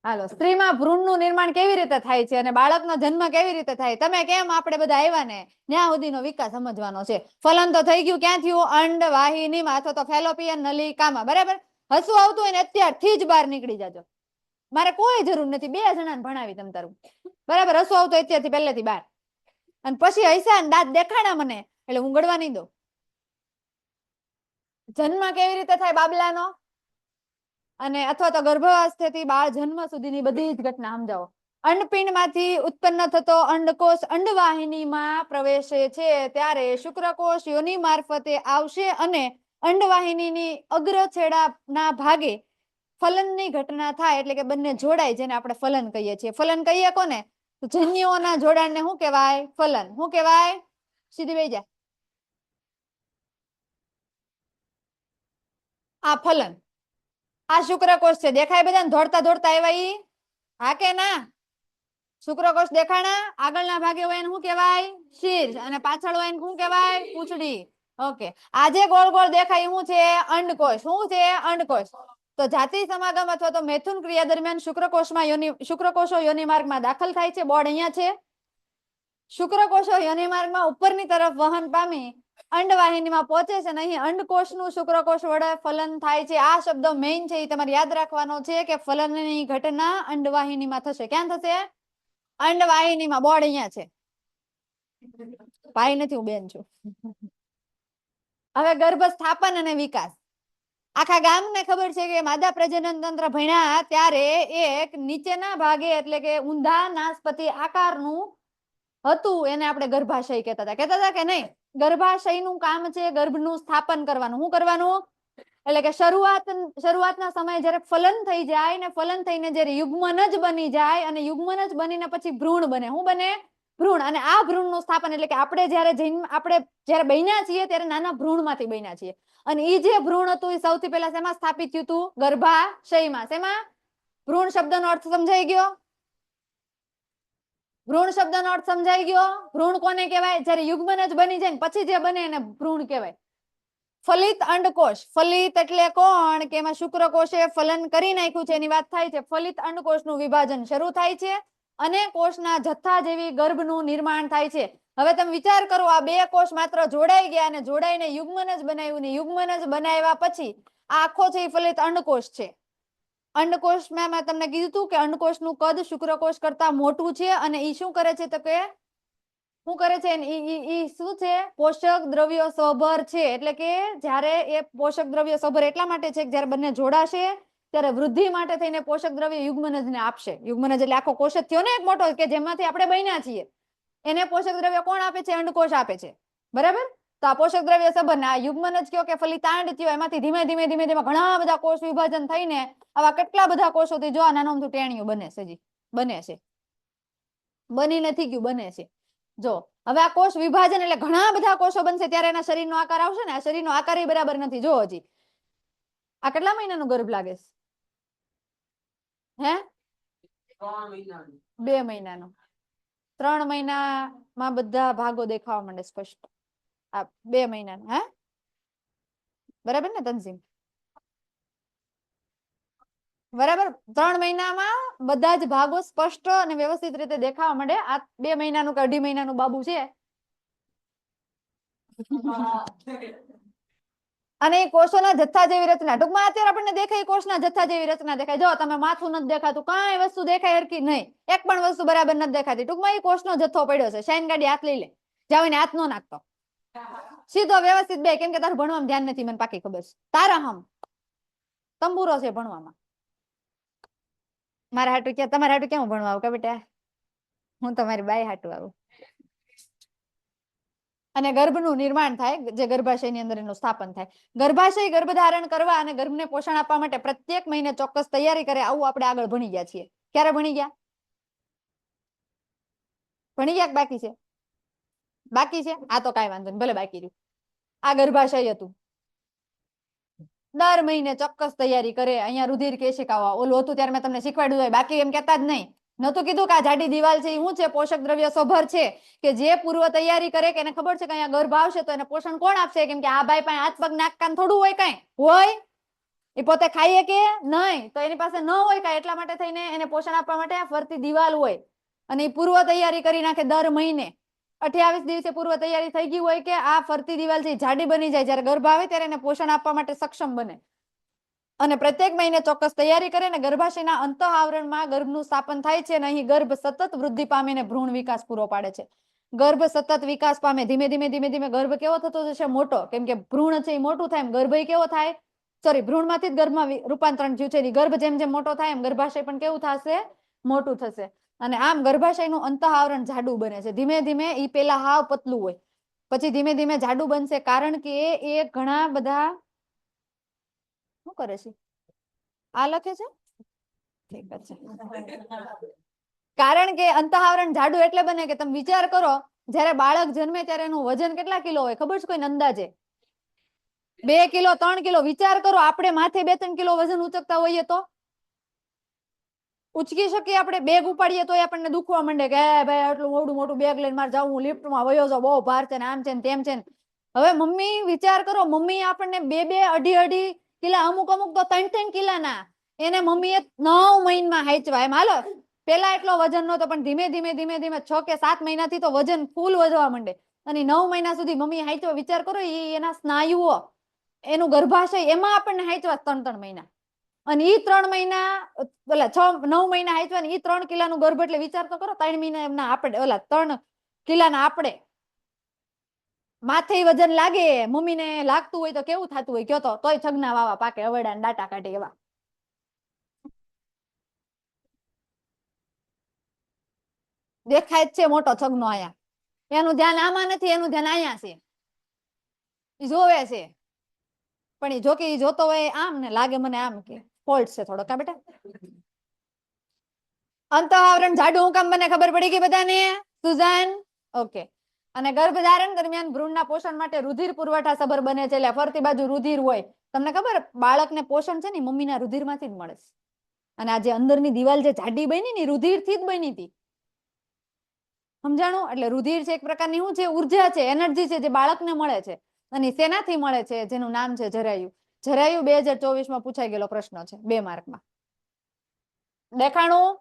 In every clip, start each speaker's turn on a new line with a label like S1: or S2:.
S1: હાલો, સ્ત્રીમાં ભ્રૂણનું નિર્માણ કેવી રીતે થાય છે અને બાળકનો જન્મ કેવી રીતે થાય? તમે કેમ આપણે બધા આવ્યા ને ત્યાં સુધીનો વિકાસ સમજવાનો છે. ફલન તો થઈ ગયું, ક્યાં થયું? અંડ વાહિનીમાં અથવા તો ફેલોપિયન નલિકામાં. બરાબર? હસવું આવતું હોય ને અત્યારથી જ બહાર નીકળી જાજો. મારે કોઈ જરૂર નથી, 2 જણાને ભણાવી તમ તારું. બરાબર? હસવું આવતું અત્યારથી પહેલેથી બહાર. અને પછી હૈસા દાંત દેખાડા મને એટલે હું ગળવા નહીં દઉં. જન્મ કેવી રીતે થાય બાબલાનો અને અથવા તો ગર્ભાવસ્થાથી બાળ જન્મ સુધીની બધી જ ઘટના સમજાવો. અંડપિંડમાંથી ઉત્પન્ન થતો અંડકોષ અંડવાહિનીમાં પ્રવેશે છે ત્યારે શુક્રકોષ યોનિ મારફતે આવશે અને અંડવાહિનીની અગ્ર છેડાના ભાગે ફલનની ઘટના થાય, એટલે કે બંને જોડાય, જેને આપણે ફલન કહીએ છીએ. ફલન કહીએ કોને? જન્યુઓના જોડાણને શું કહેવાય? ફલન. શું કહેવાય? સીધી બેસી જા. આ ફલન. આ શુક્રકોષ છે. દેખાય બધાને? દોડતા દોડતા આવ્યા ઈ? હા કે ના? શુક્રકોષ દેખાણા? આગળના ભાગે હોય એને શું કહેવાય? શીર્ષ. અને પાછળ હોય એને શું કહેવાય? પૂંછડી. ઓકે. આજે ગોળ ગોળ દેખાય શું છે? અંડકોષ. શું છે? અંડકોષ. તો જાતિ સમાગમ અથવા તો મેથુન ક્રિયા દરમિયાન શુક્રકોષો યોનિમાર્ગમાં દાખલ થાય છે. બોર્ડ અહીંયા છે. શુક્રકોષો યોનિમાર્ગમાં ઉપરની તરફ વહન પામી અંડવાહિનીમાં પહોંચે છે અને અહીં અંડકોષનું શુક્રકોષ વડે ફલન થાય છે. આ શબ્દ મેઇન છે, એ તમારે યાદ રાખવાનો છે કે ફલનની ઘટના અંડવાહિનીમાં થશે. ક્યાં થશે? અંડવાહિનીમાં. બોર્ડ અહીંયા છે. ભાઈ નથી, હું બેન છું. હવે ગર્ભ સ્થાપન અને વિકાસ. આખા ગામને ખબર છે કે માદા પ્રજનન તંત્ર ભણ્યા ત્યારે એક નીચેના ભાગે એટલે કે ઊંધા નાસપતિ આકારનું હતું, એને આપણે ગર્ભાશય કહેતા હતા કે નહીં? ગર્ભાશયનું કામ છે ગર્ભનું સ્થાપન કરવાનું. શું કરવાનું? એટલે કે શરૂઆતના સમયે જયારે ફલન થઈ જાય ને ફલન થઈને જયારે યુગ્મનજ બની જાય અને યુગ્મનજ બનીને પછી ભ્રૂણ બને. શું બને? ભ્રૂણ. અને આ ભ્રૂણનું સ્થાપન એટલે કે આપણે જયારે બન્યા છીએ ત્યારે નાના ભ્રૂણમાંથી બન્યા છીએ. અને એ જે ભ્રૂણ હતું એ સૌથી પહેલા શેમાં સ્થાપિત થયું હતું? ગર્ભાશયમાં. શેમાં? ભ્રૂણ શબ્દનો અર્થ સમજાઈ ગયો? ભ્રૂણ શબ્દનો અર્થ સમજાઈ ગયો? ભ્રૂણ કોને કહેવાય? જયારે યુગ્મનજ બની જાય ને પછી જે બને એને ભ્રૂણ કહેવાય. ફલિત અંડકોષ. ફલિત એટલે કોણ? કે એમાં શુક્રકોષે ફલન કરી નાખ્યું છે એની વાત થાય છે. ફલિત અંડકોષનું વિભાજન શરૂ થાય છે અને કોષના જથ્થા જેવી ગર્ભનું નિર્માણ થાય છે. હવે તમે વિચાર કરો, આ 2 કોષ માત્ર જોડાઈ ગયા અને જોડાઈને યુગ્મનજ બનાવ્યું ને યુગ્મનજ બનાવ્યા પછી આ આખો છે એ ફલિત અંડકોષ છે. અંડકોષમાં મેં તમને કીધું હતું કે અંડકોષનું કદ શુક્રકોષ કરતા મોટું છે અને એ શું કરે છે? તો કે શું કરે છે? શું છે? પોષક દ્રવ્યો સભર છે. એટલે કે જ્યારે એ પોષક દ્રવ્યો સભર એટલા માટે છે કે જ્યારે બંને જોડાશે ત્યારે વૃદ્ધિ માટે થઈને પોષક દ્રવ્ય યુગ્મનજને આપશે. યુગ્મનજ એટલે આખો કોષ જ થયો ને એક મોટો, કે જેમાંથી આપણે બન્યા છીએ. એને પોષક દ્રવ્ય કોણ આપે છે? અંડકોષ આપે છે. બરાબર? તો આ પોષક દ્રવ્ય સભર ને આ યુગ્મનજ કયો કે ફલિતાંડ થયો, એમાંથી ધીમે ધીમે ઘણા બધા કોષ વિભાજન થઈને આવા કેટલા બધા કોષોથી જો નાનું અમથું ટેણિયું બને છે. બને છે. બની નથી ગયું, બને છે. જો હવે આ કોષ વિભાજન એટલે ઘણા બધા કોષો બનશે ત્યારે એના શરીરનો આકાર આવશે ને. આ શરીરનો આકાર બરાબર નથી. જો હજી આ કેટલા મહિનાનું ગર્ભ લાગે છે? હે? 2 મહિનાનું. 3 મહિનામાં બધા ભાગો દેખાવા માંડે સ્પષ્ટ. આ 2 મહિનાનું. હે? બરાબર ને તનઝીમ? બરાબર. 3 મહિનામાં બધા જ ભાગો સ્પષ્ટ અને વ્યવસ્થિત રીતે દેખાવા માંડે. આ 2 મહિનાનું કે 2.5 મહિનાનું બાબુ છે. અને કોષોના જથ્થા જેવી રચના. ટૂંકમાં અત્યારે આપણને દેખાય કોષના જથ્થા જેવી રચના દેખાય. જો તમે માથું નથી દેખાતું, કાંઈ વસ્તુ દેખાય હરકી નહીં, એક પણ વસ્તુ બરાબર નથી દેખાતી. ટૂંકમાં એ કોષનો જથ્થો પડ્યો છે. શાઈન ગાડી હાથ લઈ લે, જાવ એને હાથ નો નાખતો, સીધો વ્યવસ્થિત બે. કેમ કે તારું ભણવામાં ધ્યાન નથી, મને પાકી ખબર છે. તારા હમ તંબુરો છે ભણવામાં. મારા હાટુ ક્યાં, તમારા હાટુ કેમ ભણવા આવું? કે બેટા હું તમારી બાઈ હાટુ આવું. અને ગર્ભનું નિર્માણ થાય, જે ગર્ભાશયની અંદર એનું સ્થાપન થાય. ગર્ભાશય ગર્ભધારણ કરવા અને ગર્ભને પોષણ આપવા માટે પ્રત્યેક મહિને ચોક્કસ તૈયારી કરે, આવું આપણે આગળ ભણી ગયા છીએ. ક્યારે ભણી ગયા? ભણી ગયા કે બાકી છે? બાકી છે. આ તો કાંઈ વાંધો નહીં, ભલે બાકી રહ્યું. આ ગર્ભાશય હતું. દર મહિને ચોક્કસ તૈયારી કરે. અહીંયા રુધિર કેશિકાઓ ઓલું હતું ત્યારે મેં તમને શીખવાડ્યું હોય, બાકી એમ કહેતા જ નહીં. નતું કીધું કે આ જાડી દિવાલ છે એ શું છે? પોષક દ્રવ્ય સભર છે, કે જે પૂર્વ તૈયારી કરે કે એને ખબર છે કે અહીંયા ગર્ભ આવશે તો એને પોષણ કોણ આપશે? કેમ કે આ ભાઈ પાસે હાથ પગ નાક કાન થોડું હોય, કઈ હોય? એ પોતે ખાઈએ કે નહીં, તો એની પાસે ન હોય કાંઈ, એટલા માટે થઈને એને પોષણ આપવા માટે આ ફરતી દિવાલ હોય. અને એ પૂર્વ તૈયારી કરી નાખે દર મહિને 28 દિવસે પૂર્વ તૈયારી થઈ ગઈ હોય કે આ ફરતી દિવાલ છે જાડી બની જાય, જ્યારે ગર્ભ આવે ત્યારે એને પોષણ આપવા માટે સક્ષમ બને. અને પ્રત્યેક મહિને ચોક્કસ તૈયારી કરે ને ગર્ભાશયના અંત આવરણમાં ગર્ભનું સ્થાપન થાય છે અને અહીં ગર્ભ સતત વૃદ્ધિ પામીને ભ્રૂણ વિકાસ પૂરો પાડે છે. ગર્ભ સતત વિકાસ પામે, ધીમે ધીમે ધીમે ધીમે ગર્ભ કેવો થતો જશે? મોટો. કેમ કે ભ્રૂણ છે એ મોટું થાય એમ ગર્ભ કેવો થાય? સોરી, ભ્રૂણમાંથી જ ગર્ભમાં રૂપાંતરણ થયું છે. ગર્ભ જેમ જેમ મોટો થાય એમ ગર્ભાશય પણ કેવું થશે? મોટું થશે. અને આમ ગર્ભાશયનું અંત આવરણ જાડું બને છે. ધીમે ધીમે એ પેલા હાવ પતલું હોય, પછી ધીમે ધીમે જાડું બનશે, કારણ કે એ ઘણા બધા શું કરે છે? આ લખે છે. કારણ કે અંત આવરણ જાડું એટલે બને કે તમે વિચાર કરો, જ્યારે બાળક જન્મે ત્યારે એનું વજન કેટલા કિલો હોય ખબર છે કોઈને અંદાજે? 2 કિલો 3 કિલો. વિચાર કરો આપણે માથે 2-3 કિલો વજન ઉચકતા હોઈએ તો ઉચકી શકીએ? આપણે બેગ ઉપાડીએ તો આપણને દુખવા માંડે કે ભાઈ આટલું મોટું મોટું બેગ લઈને મારે જાવું, લિફ્ટમાં વયો જાવ, બહુ ભાર છે ને આમ છે ને તેમ છે. હવે મમ્મી વિચાર કરો, મમ્મી આપણને 2-2 અઢી કિલા, અમુક અમુક તો 3-3 કિલાના એને મમ્મીએ 9 મહિનામાં હાંચવા. એમ હાલો, પેલા એટલો વજન નહોતો, પણ ધીમે ધીમે ધીમે ધીમે 6 કે 7 મહિનાથી તો વજન ફૂલ વધવા માંડે અને 9 મહિના સુધી મમ્મી હાંચવા. વિચાર કરો, એના સ્નાયુઓ, એનું ગર્ભાશય, એમાં આપણને હાંચવા 3-3 મહિના. અને ઈ 3 મહિના ઓલા 9 મહિના હાંચવા ને ઈ 3 કિલાનું ગર્ભ, એટલે વિચાર તો કરો 3 મહિના એમના આપણે ઓલા 3 કિલાના આપણે માથે વજન લાગે. મમ્મીને લાગતું હોય તો કેવું થતું હોય કયો તો? તોય છગના વાવા પાકે, અવડા ને ડાટા કાઢે એવા. દેખાય જ છે મોટો છગનો આયા. એનું ધ્યાન આમાં નથી, એનું ધ્યાન આયા છે. ઈ જોવે છે. પણ એ જોકે ઈ જોતો હોય આમ ને લાગે મને આમ કે ફોલ્ટ છે થોડો. કા બેટા? અંત આવરણ જાડું હું કામ બને ખબર પડી ગઈ બધાને? સુઝાન? ઓકે. અને ગર્ભધારણ દરમિયાન ભ્રૂણના પોષણ માટે રુધિર પુરવઠા સભર બને છે. એટલે ફરતી બાજુ રુધિર હોય. તમને ખબર, બાળકને પોષણ છે ને મમ્મીના રુધિરમાંથી જ મળે છે. અને આ જે અંદરની દિવાલ જે જાડી બની ને રુધિરથી જ બની હતી. સમજાણું? એટલે રુધિર છે એક પ્રકારની શું છે? ઉર્જા છે, એનર્જી છે, જે બાળકને મળે છે. અને શેનાથી મળે છે? જેનું નામ છે જરાયું. જરાયું 2024માં પૂછાઈ ગયેલો પ્રશ્ન છે, 2 માર્કમાં. દેખાણું?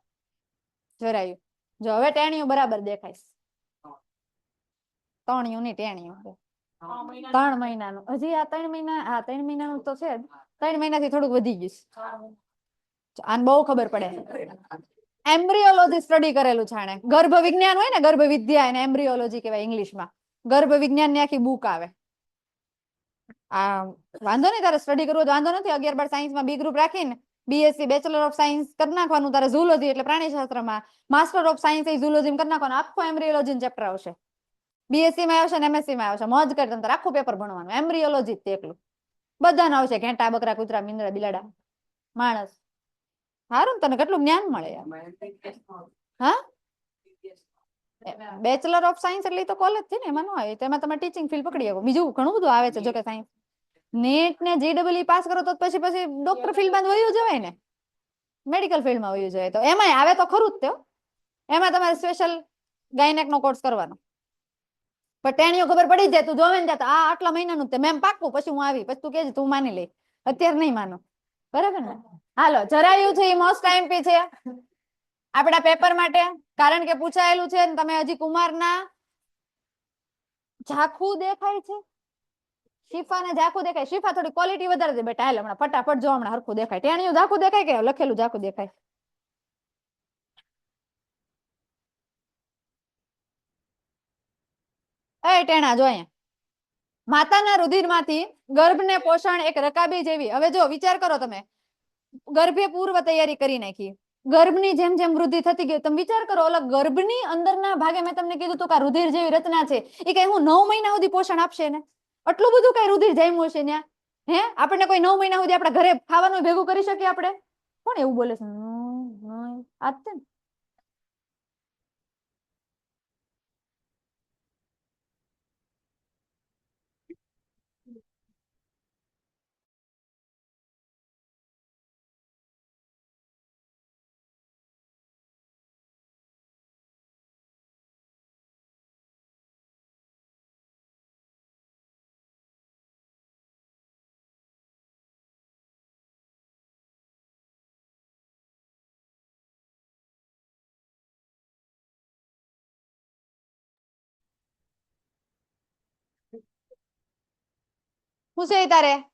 S1: જરાયું. જો હવે ટેણીયું બરાબર દેખાય. 3 યુનિટ ટેણીયું 3 મહિનાનું. હજી આ 3 મહિના, આ 3 મહિનાનું તો છે જ. 3 મહિનાથી થોડુંક વધી ગયું. આને બહુ ખબર પડે. એમ્બ્રિયોલોજી સ્ટડી કરેલું છે આણે. ગર્ભ વિજ્ઞાન હોય ને, ગર્ભ વિદ્યા, એને એમ્બ્રિયોલોજી કહેવાય ઇંગ્લિશમાં. ગર્ભ વિજ્ઞાનની આખી બુક આવે. આ વાંધો નહીં, તારે સ્ટડી કરવું તો વાંધો નથી. 11-12 સાયન્સમાં બી ગ્રુપ રાખીને બીએસસી બેચલર ઓફ સાયન્સ કરી નાખવાનું. તારે ઝૂલોજી એટલે પ્રાણીશાસ્ત્રમાં, માસ્ટર ઓફ સાયન્સ એ ઝૂલોજી કરી નાખવાનું. આખો એમ્બ્રિયોલોજી ચેપ્ટર આવશે. બીએસસી માં આવશે ને એમએસસી માં આવશે. મોજ કરી તને આખું પેપર ભણવાનું એમ્બ્રિયોલોજી જ એકલું. બધાને આવશે. ઘેટા, બકરા, કૂતરા, મીંદડા, બિલાડા, માણસ. હારું ને, તને કેટલું જ્ઞાન મળે. હા, બેચલર ઓફ સાયન્સ એટલે તો કોલેજ છે ને, એમાં ન આવે. તેમાં તમે ટીચિંગ ફિલ્ડ પકડી શકો. બીજું ઘણું બધું આવે છે જો કે સાયન્સ. નેટ ને જીડબલ્યુ પાસ કરો તો પછી ડોક્ટર ફિલ્ડમાં વયું જવાય ને, મેડિકલ ફિલ્ડમાં વયું જાય. તો એમાંય આવે તો ખરું જ. એમાં તમારે સ્પેશિયલ ગાયનેક નો કોર્સ કરવાનો. પણ ટેણીઓ ખબર પડી જાય. તું જોવે ને આ આટલા મહિનાનું મેમ પાકું. પછી હું આવી, પછી તું કેજે તું માની લઈ. અત્યારે નહીં માનો, બરાબર ને? હાલો, જરાયું છે એ મોસ્ટ આઈએમપી છે આપણા પેપર માટે, કારણ કે પૂછાયેલું છે. તમે હજી કુમારના ઝાખું દેખાય છે. શિફા ને ઝાખું દેખાય. શિફા થોડી ક્વોલિટી વધારે દે બેટા. હાલ હમણાં ફટાફટ જો, હમણાં હરખું દેખાય. ટેણીયું ઝાખું દેખાય કે લખેલું ઝાખું દેખાય? એ ટેણા જો અહીંયા. માતાના રુધિરમાંથી ગર્ભને પોષણ એક રકાબી જેવી. હવે જો વિચાર કરો તમે, ગર્ભે પૂર્વ તૈયારી કરી નાખી. ગર્ભની જેમ જેમ વૃદ્ધિ થતી ગઈ, તમે વિચાર કરો, ઓલા ગર્ભની અંદરના ભાગે મેં તમને કીધું કે રુધિર જેવી રચના છે. એ કઈ હું 9 મહિના સુધી પોષણ આપશે ને? આટલું બધું કઈ રુધિર જામ્યું છે ત્યાં? હે, આપણને કોઈ 9 મહિના સુધી આપણા ઘરે ખાવાનું ભેગું કરી શકીએ આપણે? કોણ એવું બોલે છે? આ જ ને. શું છે તારે?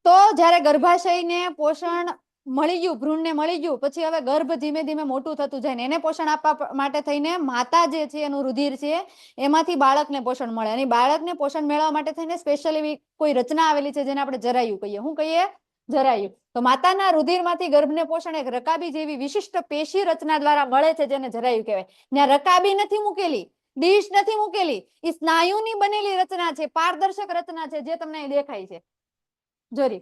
S1: તો જ્યારે ગર્ભાશયને પોષણ મળી ગયું, ભ્રૂણને મળી ગયું, પછી હવે ગર્ભ ધીમે ધીમે મોટું થતું જાય ને એને પોષણ આપવા માટે થઈને માતા જે છે એનું રુધિર છે એમાંથી બાળકને પોષણ મળે અને બાળકને પોષણ મેળવવા માટે થઈને સ્પેશિયલ એવી કોઈ રચના આવેલી છે જેને આપણે જરાયું કહીએ. શું કહીએ? જરાયું. તો માતાના રુધિરમાંથી ગર્ભને પોષણ એક રકાબી જેવી વિશિષ્ટ પેશી રચના દ્વારા મળે છે જેને જરાયું કહેવાય. ત્યાં રકાબી નથી મૂકેલી, ડીશ નથી મૂકેલી, એ સ્નાયુની બનેલી રચના છે, પારદર્શક રચના છે જે તમને અહીં દેખાય છે. જોરી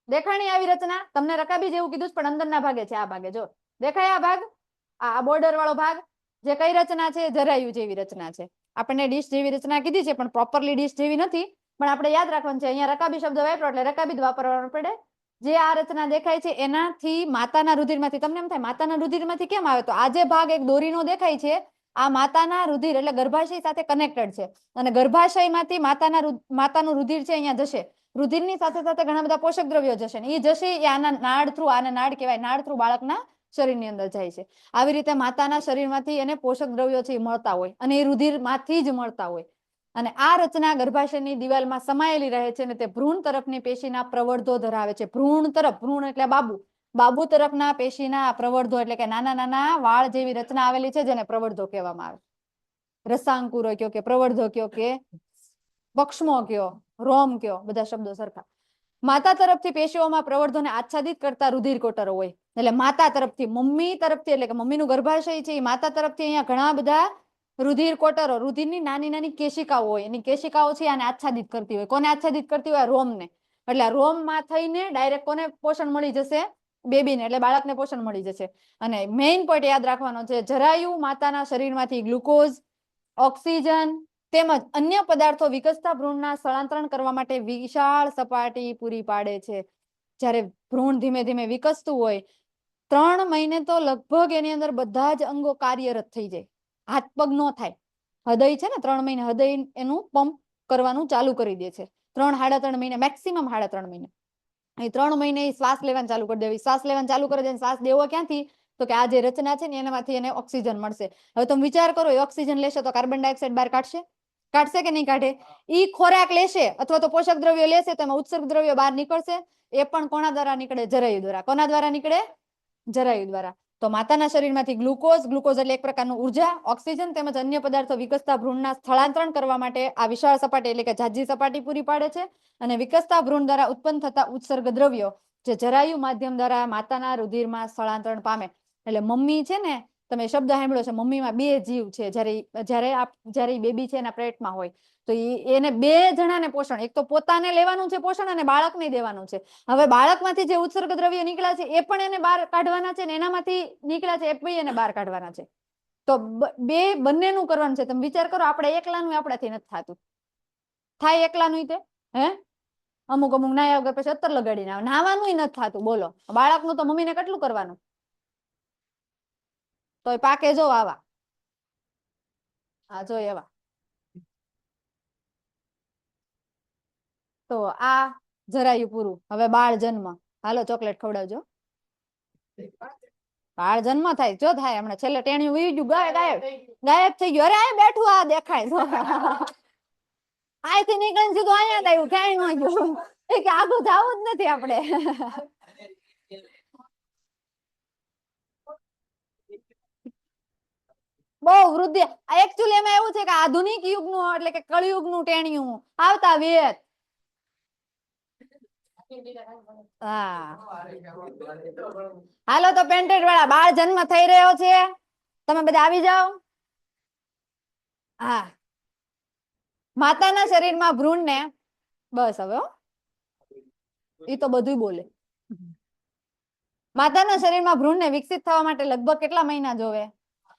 S1: દેખાણી આવી રચના તમને રકાબી જેવું કીધું પણ અંદરના ભાગે છે. આ ભાગે જો દેખાય, આ ભાગ, આ બોર્ડર વાળો ભાગ જે કઈ રચના છે? જરાયું જેવી રચના છે. આપણને ડીશ જેવી રચના કીધી છે પણ પ્રોપરલી ડીશ જેવી નથી, પણ આપણે યાદ રાખવાનું છે અહીંયા રકાબી શબ્દ વાપરો એટલે રકાબી જ વાપરવાનો પડે. જે આ રચના દેખાય છે એનાથી માતાના રુધિરમાંથી, તમને એમ થાય માતાના રુધિરમાંથી કેમ આવે? તો આ જે ભાગ એક દોરીનો દેખાય છે આ માતાના રુધિર એટલે ગર્ભાશય સાથે કનેક્ટેડ છે અને ગર્ભાશયમાંથી માતાનું રુધિર છે અહીંયા જશે. રુધિરની સાથે સાથે ઘણા બધા પોષક દ્રવ્યો જશે ને એ જશે એ આના નાળ થ્રુ, આને નાળ કહેવાય, નાળ થ્રુ બાળકના શરીરની અંદર જાય છે. આવી રીતે માતાના શરીરમાંથી એને પોષક દ્રવ્યો છે મળતા હોય અને એ રુધિરમાંથી જ મળતા હોય અને આ રચના ગર્ભાશયની દિવાલમાં સમાયેલી રહે છે અને તે ભ્રૂણ તરફની પેશીના પ્રવર્ધો ધરાવે છે. ભ્રૂણ તરફ, ભ્રૂણ એટલે બાબુ, બાબુ તરફના પેશીના પ્રવર્ધો એટલે કે નાના નાના વાળ જેવી રચના આવેલી છે જેને પ્રવર્ધો કહેવામાં આવે. રસાંકુરો કયો કે પ્રવર્ધો કયો કે પક્ષમો કયો, રોમ કયો, બધા શબ્દો સરખા. માતા તરફથી પેશીઓમાં પ્રવર્ધોને આચ્છાદિત કરતા રુધિર કોટરો હોય એટલે માતા તરફથી, મમ્મી તરફથી એટલે કે મમ્મીનું ગર્ભાશય છે એ માતા તરફથી અહીંયા ઘણા બધા રુધિર કોટરો, રુધિરની નાની નાની કેશિકાઓ હોય, એની કેશિકાઓ છે આને આચ્છાદિત કરતી હોય. કોને આચ્છાદિત કરતી હોય? રોમને. એટલે રોમમાં થઈને ડાયરેક્ટ કોને પોષણ મળી જશે? બેબીને, એટલે બાળકને પોષણ મળી જશે. અને મેઇન પોઈન્ટ યાદ રાખવાનો છે, જરાયુ માતાના શરીરમાંથી ગ્લુકોઝ, ઓક્સિજન તેમજ અન્ય પદાર્થો વિકસતા ભ્રૂણના સ્થળાંતરણ કરવા માટે વિશાળ સપાટી પૂરી પાડે છે. જ્યારે ભ્રૂણ ધીમે ધીમે વિકસતું હોય 3 મહિને તો લગભગ એની અંદર બધા જ અંગો કાર્યરત થઈ જાય. હાથ પગ નો થાય. હૃદય છે ને 3 મહિને હૃદય એનું પંપ કરવાનું ચાલુ કરી દે છે. 3-3.5 મહિને, મેક્સિમમ 3.5 મહિને. એ 3 મહિને શ્વાસ લેવાનું ચાલુ કરી દેવી. શ્વાસ લેવાનું ચાલુ કરે છે, શ્વાસ દેવો ક્યાંથી? તો કે આ જે રચના છે ને એનામાંથી એને ઓક્સિજન મળશે. હવે તમે વિચાર કરો, એ ઓક્સિજન લેશે તો કાર્બન ડાયોક્સાઇડ બહાર કાઢશે કે નહીં કાઢે? ઈ ખોરાક લેશે અથવા તો પોષક દ્રવ્યો લેશે તો એમાં ઉત્સર્ગ દ્રવ્યો બહાર નીકળશે. એ પણ કોના દ્વારા નીકળે? જરાયુ દ્વારા. કોના દ્વારા નીકળે? જરાયુ દ્વારા. તો માતાના શરીરમાંથી ગ્લુકોઝ એટલે એક પ્રકારનું ઉર્જા, ઓક્સિજન તેમજ અન્ય પદાર્થો વિકસતા ભ્રૂણના સ્થળાંતરણ કરવા માટે આ વિશાળ સપાટી એટલે કે જાજી સપાટી પૂરી પાડે છે અને વિકસતા ભ્રૂણ દ્વારા ઉત્પન્ન થતા ઉત્સર્ગ દ્રવ્યો જે જરાયુ માધ્યમ દ્વારા માતાના રુધિરમાં સ્થળાંતરણ પામે. એટલે મમ્મી છે ને, તમે શબ્દ સાંભળ્યો છે, મમ્મીમાં 2 જીવ છે. જ્યારે બેબી છે એના પેટમાં હોય તો એને 2 જણાને પોષણ, એક તો પોતાને લેવાનું છે પોષણ અને બાળકને દેવાનું છે. હવે બાળકમાંથી જે ઉત્સર્ગ દ્રવ્ય નીકળ્યા છે એ પણ એને બહાર કાઢવાના છે ને એનામાંથી નીકળ્યા છે એ પણ એને બહાર કાઢવાના છે. તો બંનેનું કરવાનું છે. તમે વિચાર કરો, આપણે એકલાનું આપણાથી નથી થતું. થાય એકલાનું તે? હે અમુક નાયા વગર પછી 17 લગાડીને આવે. નાવાનું નથી થતું. બોલો, બાળકનું તો મમ્મીને કેટલું કરવાનું? તો પાકે જો આવા, હા જો એવા. તો આ જરાયું પૂરું. હવે બાળ જન્મ. હાલો ચોકલેટ ખવડાવજો. બાળ જન્મ થાય, જો થાય હમણાં છેલ્લે ટેણિયું વી ગયું, ગાયબ થઈ ગયું. અરે આ બેઠું, આ દેખાય. અહીંથી નીકળીને સીધું અહીંયા આવ્યું, ક્યાંય ન ગયું. એ કે આગું જવું જ નથી આપણે. બહુ વૃદ્ધિ. એકચ્યુઅલી એમાં એવું છે કે આધુનિક યુગનું એટલે કે કળિયુગનું ટેણિયું આવતા વેત. હા હાલો તો પેન્ટેડ વાળા બાળ જન્મ થઈ રહ્યો છે, તમે બધા આવી જાઓ. હા, માતાના શરીરમાં ભ્રૂણને, બસ હવે એ તો બધું બોલે. માતાના શરીરમાં ભ્રૂણને વિકસિત થવા માટે લગભગ કેટલા મહિના જોવે?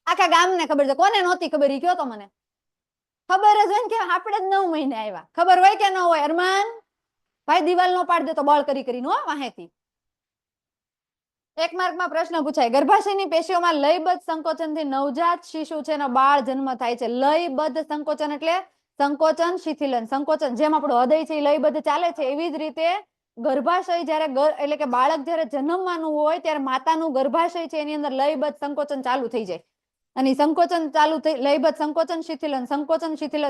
S1: આખા ગામને ખબર છે. કોને નહોતી ખબર એ કયો તો મને? ખબર જ હોય ને કે આપણે જ 9 મહિને આવ્યા. ખબર હોય કે ન હોય? અરમાન ભાઈ દિવાલ નો પાડ દે તો બળ કરી કરીને વાહેથી. 1 માર્કમાં પ્રશ્ન પૂછાય, ગર્ભાશયની પેશીઓમાં લયબદ્ધ સંકોચનથી નવજાત શિશુ છે એનો બાળ જન્મ થાય છે. લયબદ્ધ સંકોચન એટલે સંકોચન શિથિલન. સંકોચન જેમ આપણું હૃદય છે એ લયબદ્ધ ચાલે છે એવી જ રીતે ગર્ભાશય જ્યારે એટલે કે બાળક જ્યારે જન્મવાનું હોય ત્યારે માતાનું ગર્ભાશય છે એની અંદર લયબદ્ધ સંકોચન ચાલુ થઈ જાય. અને સંકોચન ચાલુ થઈ લયબદ્ધ સંકોચન શિથિલન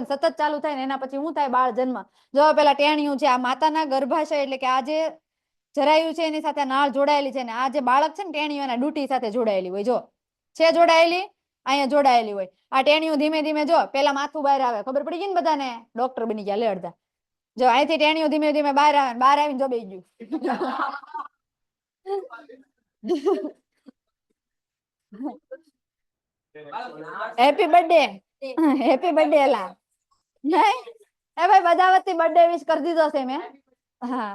S1: સતત ચાલુ થાય ને એના પછી શું થાય? બાળ જન્મ. જો પેલા ટેણિયું છે, આ માતાના ગર્ભાશય એટલે કે આ જે જરાયું છે એની સાથે નાળ જોડાયેલી છે, ને આ જે બાળક છે ને ટેણિયું એના ડૂટી સાથે જોડાયેલી હોય. જો છે જોડાયેલી, અહીંયા જોડાયેલી હોય. આ ટેણિયું ધીમે ધીમે જો પેલા માથું બહાર આવે, ખબર પડી ગઈ ને બધાને? ડોક્ટર બની ગયા લે અડધા. જો અહીંથી ટેણિયું ધીમે ધીમે બહાર આવે, બહાર આવીને જો બેસી ગયું. હેપી બર્થડે, હેપી બર્થડે એલા. નહીં એ ભાઈ બધા વતી બર્થડે વિશ કરી દીધો છે મેં. હા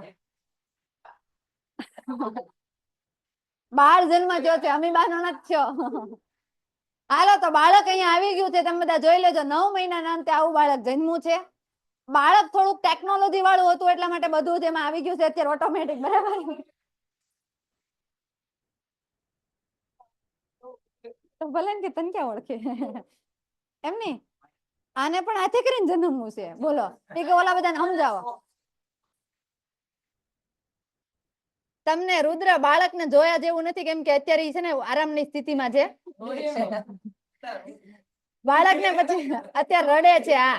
S1: બાળ જન્મ થયો છે, અમીબાનો નથી થયો. હાલો તો બાળક અહીંયા આવી ગયું છે, તમે બધા જોઈ લેજો. 9 મહિનાના અંતે આવું બાળક જન્મ્યું છે. બાળક થોડુંક ટેકનોલોજી વાળું હતું એટલા માટે બધું જ એમાં આવી ગયું છે અત્યારે ઓટોમેટિક, બરાબર? તો ભલે ને કે તને ક્યાં ઓળખે એમ નહીં. આને પણ હાથે કરીને જન્મવું છે, બોલો. એ કે ઓલા બધાને સમજાવો. તમને રુદ્ર બાળકને જોયા જેવું નથી, કેમ કે અત્યારે ઈ છે ને આરામની સ્થિતિમાં છે. બાળકને પછી અત્યારે રડે છે. આ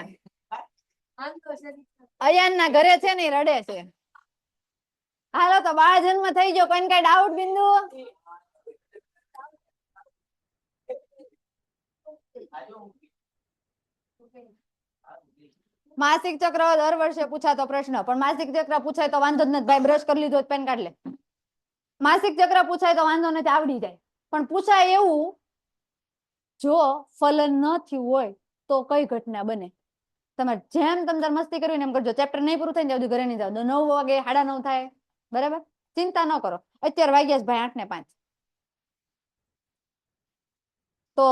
S1: અયાનના ઘરે છે ને રડે છે. હાલો તો બાળ જન્મ થઈ ગયો. કોઈને કઈ ડાઉટ બિંદુ? માસિક ચક્ર દર વર્ષે પૂછાતો પ્રશ્ન, પણ માસિક ચક્ર પૂછાય તો વાંધો જ નથી ભાઈ. બ્રશ કરી લીધો પેન કાર્ડ લે. માસિક ચક્ર પૂછાય તો વાંધો નથી, આવડી જાય. પણ પૂછાય એવું, જો ફલન ન થયું હોય તો કઈ ઘટના બને? તમે જેમ તમે મસ્તી કરવી એમ કરજો. ચેપ્ટર નહીં પૂરું થાય ને ત્યાં ઘરે નહીં જાવ. 9 વાગે 9:30 થાય, બરાબર? ચિંતા ન કરો. અત્યારે વાગ્યા ભાઈ 8:05. તો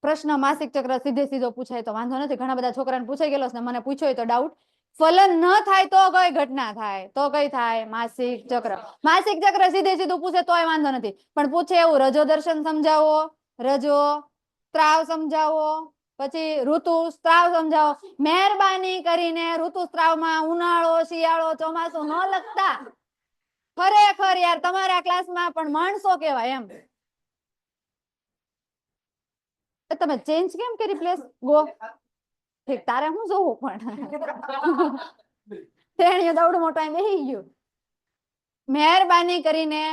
S1: પ્રશ્ન માસિક ચક્ર સીધો પૂછાય તો વાંધો નથી. ઘણા બધા છોકરાને પૂછાઈ ગયેલો છે, મને પૂછ્યો તો ડાઉટ. ફલન ન થાય તો કઈ ઘટના થાય? તો કઈ થાય? માસિક ચક્ર. માસિક ચક્ર સીધું પૂછે તોય વાંધો નથી, પણ પૂછે એવું રજો દર્શન સમજાવો, રજો સ્ત્રાવ સમજાવો, પછી ઋતુ સ્ત્રાવ સમજાવો. મહેરબાની કરીને ઋતુ સ્ત્રાવમાં ઉનાળો, શિયાળો, ચોમાસું ન લખતા. ખરેખર યાર તમારા ક્લાસમાં પણ માણસો કેવાય એમ. તમે ચેન્જ કેમ કરી પ્લેસ? ગો ઠીક, તારે હું જોવું પણ તેણીએ દવડ મોટો બેહી ગયું. મહેરબાની કરીને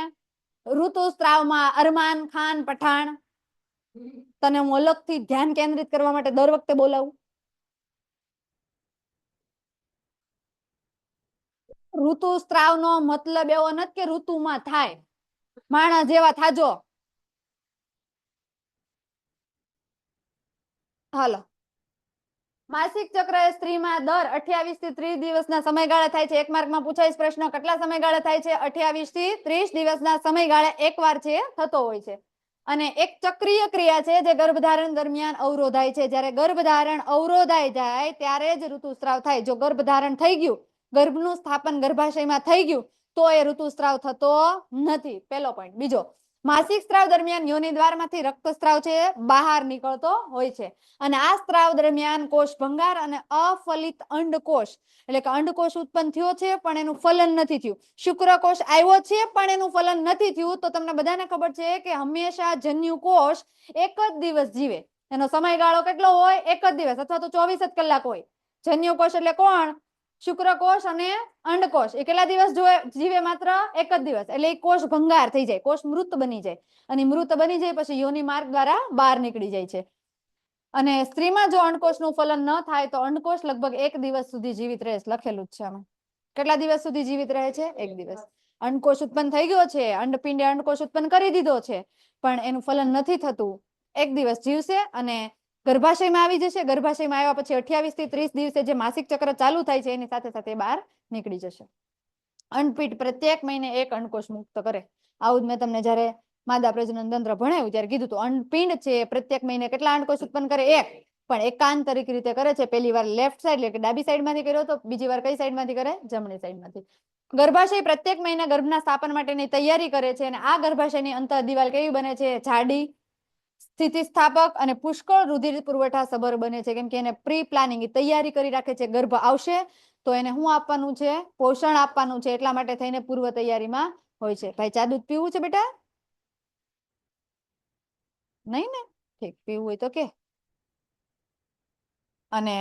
S1: ઋતુ સ્ત્રાવમાં અરમાન ખાન પઠાણ, તને હું અલગથી ધ્યાન કેન્દ્રિત કરવા માટે દર વખતે બોલાવું. ઋતુ સ્ત્રાવનો મતલબ એવો નથી કે ઋતુમાં થાય. માણસ જેવા થાજો. હાલો, માસિક ચક્ર એ સ્ત્રીમાં દર 28 થી 30 દિવસના સમયગાળા થાય છે. એક માર્કમાં પૂછાય પ્રશ્ન, કેટલા સમયગાળા થાય છે? 28 થી 30 દિવસના સમયગાળે એકવાર છે થતો હોય છે. અને એક ચક્રીય ક્રિયા છે જે ગર્ભધારણ દરમિયાન અવરોધાય છે. જ્યારે ગર્ભધારણ અવરોધાય જાય ત્યારે જ ઋતુસ્રાવ થાય. જો ગર્ભધારણ થઈ ગયું, ગર્ભનું સ્થાપન ગર્ભાશયમાં થઈ ગયું, તો એ ઋતુસ્રાવ થતો નથી. પહેલો પોઈન્ટ. બીજો, માસિક સ્ત્રાવ દરમિયાન યોનિ દ્વારમાંથી રક્તસ્રાવ છે બહાર નીકળતો હોય છે. અને આ સ્ત્રાવ દરમિયાન કોષ ભંગાર અને અફલિત અંડકોષ એટલે કે અંડકોષ ઉત્પન્ન થયો છે પણ એનું ફલન નથી થયું. શુક્રકોષ આવ્યો છે પણ એનું ફલન નથી થયું. તો તમને બધાને ખબર છે કે હંમેશા જન્યુ કોષ એક જ દિવસ જીવે. એનો સમયગાળો કેટલો હોય? એક જ દિવસ અથવા તો 24 જ કલાક હોય. જન્યુ કોષ એટલે કોણ? શુક્રકોષ અને અંડકોષ. એ કેટલા દિવસ જીવે? માત્ર એક જ દિવસ. એટલે એ કોષ ભંગાર થઈ જાય, કોષ મૃત બની જાય. અને મૃત બની જાય પછી યોનિ માર્ગ દ્વારા બહાર નીકળી જાય છે. અને સ્ત્રીમાં જો અંડકોષનું ફલન ન થાય તો અંડકોષ લગભગ 1 દિવસ સુધી જીવિત રહે. લખેલું જ છે આમાં. કેટલા દિવસ સુધી જીવિત રહે છે? 1 દિવસ. અંડકોષ ઉત્પન્ન થઈ ગયો છે, અંડપિંડે અંડકોષ ઉત્પન્ન કરી દીધો છે, પણ એનું ફલન નથી થતું. 1 દિવસ જીવશે અને ગર્ભાશયમાં આવી જશે. ગર્ભાશયમાં આવ્યા પછી 28 થી 30 દિવસે જે માસિક ચક્ર ચાલુ થાય છે એની સાથે સાથે બહાર નીકળી જશે. અંડપીંડ પ્રત્યેક મહિને 1 અંડકોષ મુક્ત કરે. આવું જ મેં તમને જયારે માદા પ્રજનન તંત્ર ભણાવ્યું ત્યારે કીધું હતું. અંડપિંડ છે પ્રત્યેક મહિને કેટલા અંડકોષ ઉત્પન્ન કરે? 1. પણ એકાંતરિક રીતે કરે છે. પહેલી વાર લેફ્ટ સાઈડ એટલે કે ડાબી સાઈડમાંથી કર્યો તો, બીજી વાર કઈ સાઈડમાંથી કરે? જમણી સાઈડમાંથી. ગર્ભાશય પ્રત્યેક મહિને ગર્ભના સ્થાપન માટેની તૈયારી કરે છે અને આ ગર્ભાશયની અંતર દિવાલ કેવી બને છે? જાડી, સ્થિતિસ્થાપક અને પુષ્કળ રુધિર પુરવઠા સભર બને છે. કેમ કે એને પ્રી પ્લાનિંગ તૈયારી કરી રાખે છે. ગર્ભ આવશે તો એને શું આપવાનું છે? પોષણ આપવાનું છે. એટલા માટે થઈને પૂર્વ તૈયારીમાં હોય છે. ભાઈ ચા દૂધ પીવું છે બેટા? નહીં ને? ઠીક, પીવું હોય તો કે. અને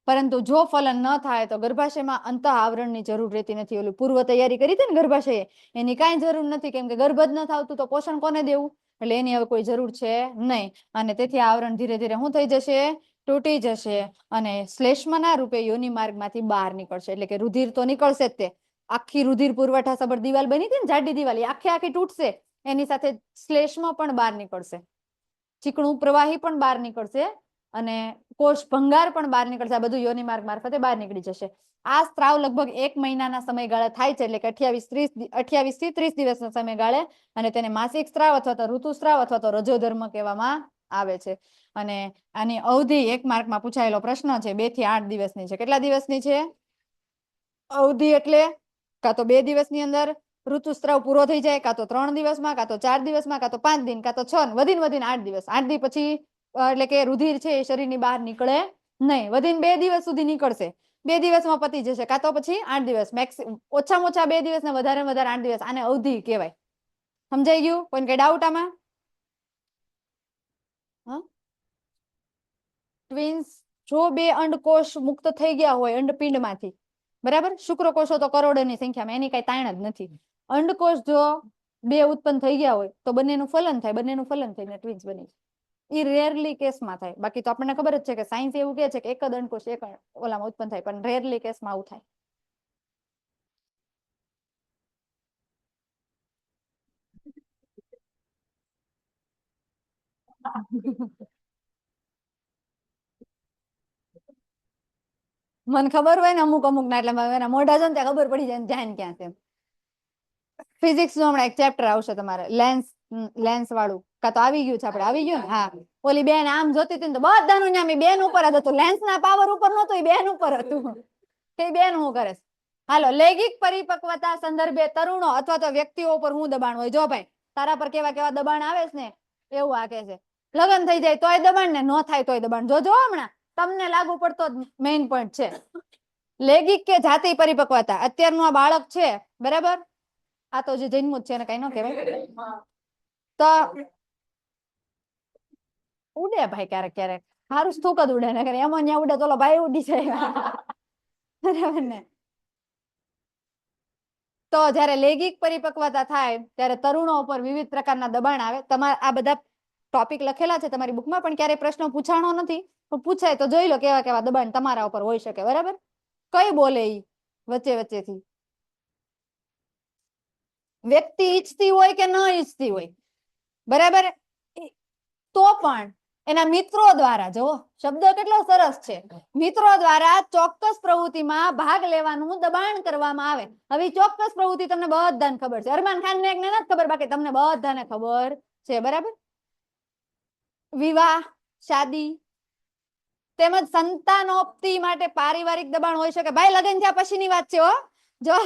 S1: પરંતુ જો ફલન ન થાય તો ગર્ભાશયમાં અંતઃ આવરણની જરૂર રહેતી નથી. ઓલું પૂર્વ તૈયારી કરી હતી ને ગર્ભાશયે, એની કાંઈ જરૂર નથી, કેમ કે ગર્ભ જ ન થતું તો પોષણ કોને દેવું, એટલે એની હવે કોઈ જરૂર છે નહીં. અને તેથી આવરણ ધીરે ધીરે શું થઈ જશે, તૂટી જશે અને શ્લેષ્મના રૂપે યોનિ માર્ગમાંથી બહાર નીકળશે. એટલે કે રુધિર તો નીકળશે જ, તે આખી રુધિર પુરવઠા સબર દિવાલ બની હતી ને, જાડી દિવાલ, એ આખી આખી તૂટશે, એની સાથે શ્લેષ્મ પણ બહાર નીકળશે, ચીકણું પ્રવાહી પણ બહાર નીકળશે અને કોષ ભંગાર પણ બહાર નીકળશે. આ બધું યોનિ માર્ગ મારફતે બહાર નીકળી જશે. આ સ્ત્રાવ લગભગ 1 મહિનાના સમયગાળે થાય છે, એટલે કે 28 થી 30 દિવસના સમયગાળે, અને તેને માસિક સ્ત્રાવ અથવા તો ઋતુસ્ત્રાવ અથવા તો રજોધર્મ કહેવામાં આવે છે. અને આની અવધિ 1 માર્કમાં પૂછાયેલો પ્રશ્ન છે, 2 થી 8 દિવસની છે. કેટલા દિવસની છે અવધિ? એટલે કાં તો 2 દિવસની અંદર ઋતુસ્ત્રાવ પૂરો થઈ જાય, કાં તો 3 દિવસમાં, કાં તો 4 દિવસમાં, કાં તો 5 દિન, કાં તો 6, વધીને 8 દિવસ. 8 દિવસ પછી એટલે કે રુધિર છે એ શરીરની બહાર નીકળે નહીં, વધીને 2 દિવસ સુધી નીકળશે. 2 દિવસમાં પતી જશે, કાં તો પછી 8 દિવસ, ઓછામાં ઓછા 2 દિવસ ને વધારે 8 દિવસ. આને અવધિ કહેવાય. સમજાઈ ગયું? કોઈ કઈ ડાઉટ આમાં? ટ્વિન્સ જો 2 અંડકોષ મુક્ત થઈ ગયા હોય અંડપિંડમાંથી, બરાબર, શુક્રકોષો તો કરોડોની સંખ્યામાં, એની કઈ તાણ જ નથી. અંડકોષ જો 2 ઉત્પન્ન થઈ ગયા હોય તો બંનેનું ફલન થાય, બંનેનું ફલન થઈને ટ્વિન્સ બને. એ રેરલી કેસમાં થાય. બાકી તો આપણને ખબર જ છે કે સાયન્સ એવું કહે છે કે એક જ અંડકોષ એક ઓલામાં ઉત્પન્ન થાય, પણ રેરલી કેસમાં આવું થાય. મને ખબર હોય ને અમુક ના, એટલે એના મોઢા છે ને ત્યાં ખબર પડી જાય ધ્યાન ક્યાં છે. ફિઝિક્સ નું હમણાં એક ચેપ્ટર આવશે તમારે, લેન્સ વાળું, કાં તો આવી ગયું છે, આપણે આવી ગયું ને. હા, ઓલી બેન આમ જોતી હતી ને તો બધાનું નામ બેન ઉપર જ હતું, લેન્સ ના પાવર ઉપર નહોતું, એ બેન ઉપર હતું. કે બેન હું કરે? હાલો, લૈંગિક પરિપક્વતા સંદર્ભે તરુણો અથવા તો વ્યક્તિઓ પર હું દબાણ હોય? જો ભાઈ, તારા પર કેવા કેવા દબાણ આવે છે ને, એવું આ કે છે. લગ્ન થઈ જાય તોય દબાણ, ને ન થાય તોય દબાણ. જોજો હમણાં તમને લાગુ પડતો મેઇન પોઈન્ટ છે. લૈંગિક કે જાતિ પરિપક્વતા, અત્યારનું આ બાળક છે, બરાબર, આ તો જે જન્મ જ છે એને કઈ ન કહેવાય. તો ઉડે ભાઈ ક્યારેક ક્યારેક, સારું સ્થૂક જ ઉડે, ને એમાં ત્યાં ઉડે તો ભાઈ ઉડી જાય. બરાબર ને? તો જયારે લૈંગિક પરિપક્વતા થાય ત્યારે તરુણો ઉપર વિવિધ પ્રકારના દબાણ આવે. તમારા આ બધા ટોપિક લખેલા છે તમારી બુકમાં, પણ ક્યારેય પ્રશ્ન પૂછાણો નથી, પણ પૂછાય તો જોઈ લો કેવા કેવા દબાણ તમારા ઉપર હોઈ શકે. બરાબર? કઈ બોલે ઈ વચ્ચે વચ્ચેથી વ્યક્તિ ઈચ્છતી હોય કે ન ઈચ્છતી હોય, બરાબર, તો પણ એના મિત્રો દ્વારા, જો શબ્દ કેટલો સરસ છે, મિત્રો દ્વારા ચોક્કસ પ્રવૃત્તિમાં ભાગ લેવાનું દબાણ કરવામાં આવે. હવે ચોક્કસ પ્રવૃત્તિ તમને બધાને ખબર છે, અરમાન ખાન ને એકને નથી ખબર, બાકી તમને બધાને ખબર છે. બરાબર? વિવાહ, શાદી તેમજ સંતાનોક્તિ માટે પારિવારિક દબાણ હોઈ શકે. ભાઈ લગ્ન થયા પછીની વાત છે હો. જો